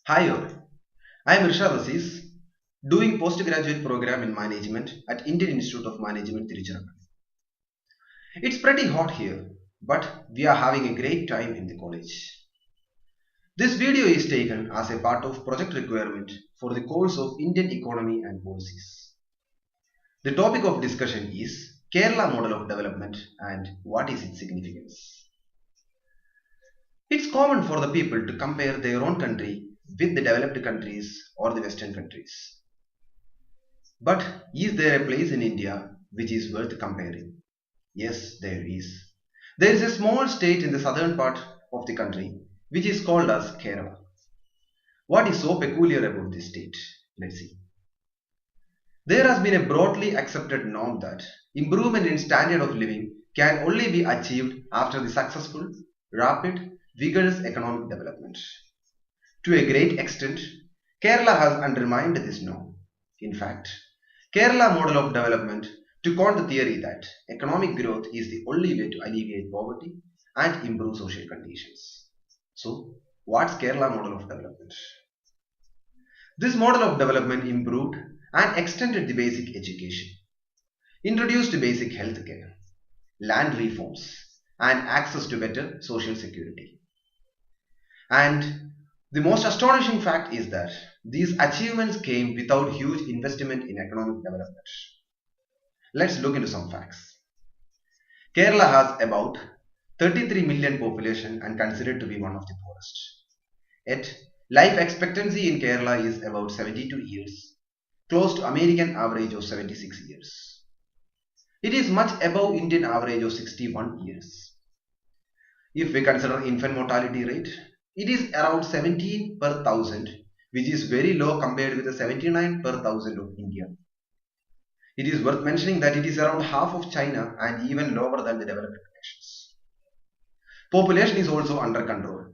Hi all, I am Irshad Azeez, doing postgraduate program in management at Indian Institute of Management, Trichy. It's pretty hot here, but we are having a great time in the college. This video is taken as a part of project requirement for the course of Indian Economy and Policies. The topic of discussion is Kerala model of development and what is its significance. It's common for the people to compare their own country with the developed countries or the Western countries. But is there a place in India which is worth comparing? Yes, there is. There is a small state in the southern part of the country which is called as Kerala. What is so peculiar about this state? Let's see. There has been a broadly accepted norm that improvement in standard of living can only be achieved after the successful, rapid, vigorous economic development. To a great extent, Kerala has undermined this norm. In fact, Kerala model of development took on the theory that economic growth is the only way to alleviate poverty and improve social conditions. So, what's Kerala model of development? This model of development improved and extended the basic education, introduced basic health care, land reforms, and access to better social security. And the most astonishing fact is that these achievements came without huge investment in economic development. Let's look into some facts. Kerala has about 33 million population and considered to be one of the poorest. Yet, life expectancy in Kerala is about 72 years, close to American average of 76 years. It is much above Indian average of 61 years. If we consider infant mortality rate, it is around 17 per thousand, which is very low compared with the 79 per thousand of India. It is worth mentioning that it is around half of China and even lower than the developed nations. Population is also under control.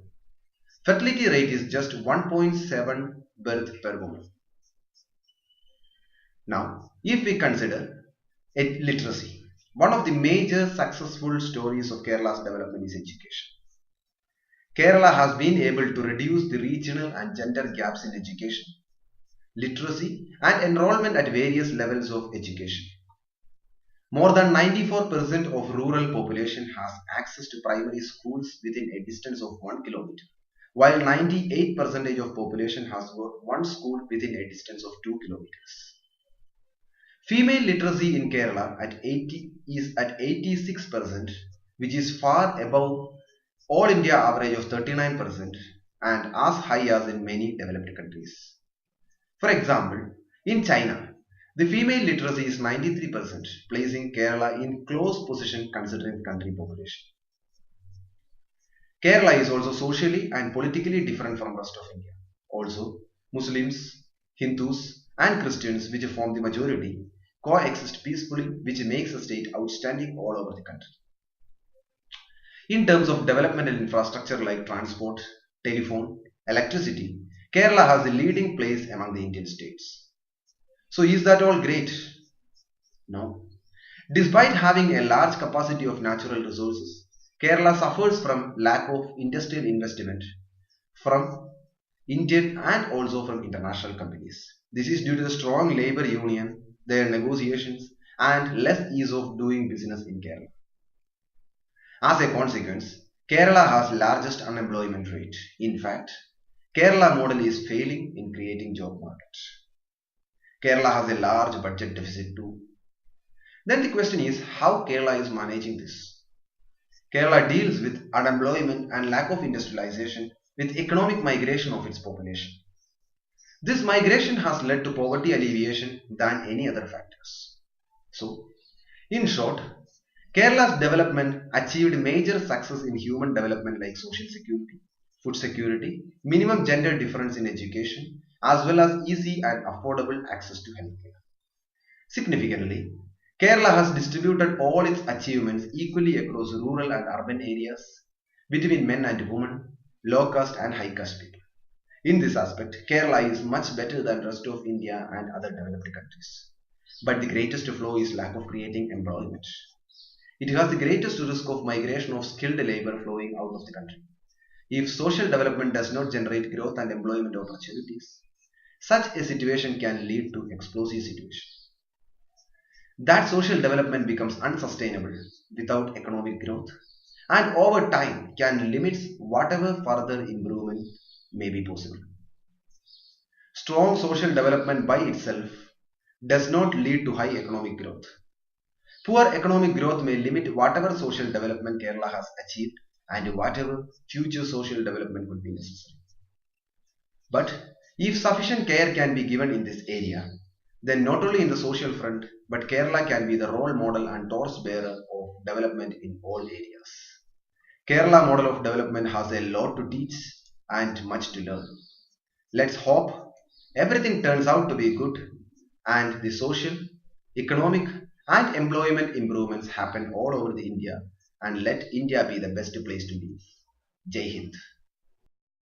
Fertility rate is just 1.7 birth per woman. Now, if we consider literacy, one of the major successful stories of Kerala's development is education. Kerala has been able to reduce the regional and gender gaps in education, literacy, and enrollment at various levels of education. More than 94% of rural population has access to primary schools within a distance of 1 kilometer, while 98% of population has got one school within a distance of 2 kilometers. Female literacy in Kerala is at 86%, which is far above all India average of 39% and as high as in many developed countries. For example, in China, the female literacy is 93%, placing Kerala in close position considering the country population. Kerala is also socially and politically different from rest of India. Also, Muslims, Hindus and Christians, which form the majority, coexist peacefully, which makes the state outstanding all over the country. In terms of developmental infrastructure like transport, telephone, electricity, Kerala has the leading place among the Indian states. So is that all great? No. Despite having a large capacity of natural resources, Kerala suffers from lack of industrial investment from Indian and also from international companies. This is due to the strong labor union, their negotiations, and less ease of doing business in Kerala. As a consequence, Kerala has largest unemployment rate. In fact, Kerala model is failing in creating job market. Kerala has a large budget deficit too. Then the question is how Kerala is managing this. Kerala deals with unemployment and lack of industrialization with economic migration of its population. This migration has led to poverty alleviation than any other factors. So, in short, Kerala's development achieved major success in human development like social security, food security, minimum gender difference in education, as well as easy and affordable access to healthcare. Significantly, Kerala has distributed all its achievements equally across rural and urban areas, between men and women, low caste and high caste people. In this aspect, Kerala is much better than the rest of India and other developed countries. But the greatest flaw is lack of creating employment. It has the greatest risk of migration of skilled labor flowing out of the country. If social development does not generate growth and employment opportunities, such a situation can lead to explosive situation. That social development becomes unsustainable without economic growth and over time can limit whatever further improvement may be possible. Strong social development by itself does not lead to high economic growth. Poor economic growth may limit whatever social development Kerala has achieved and whatever future social development could be necessary. But if sufficient care can be given in this area, then not only in the social front, but Kerala can be the role model and torchbearer of development in all areas. Kerala model of development has a lot to teach and much to learn. Let's hope everything turns out to be good and the social, economic and employment improvements happen all over the India and let India be the best place to live. Jai Hind.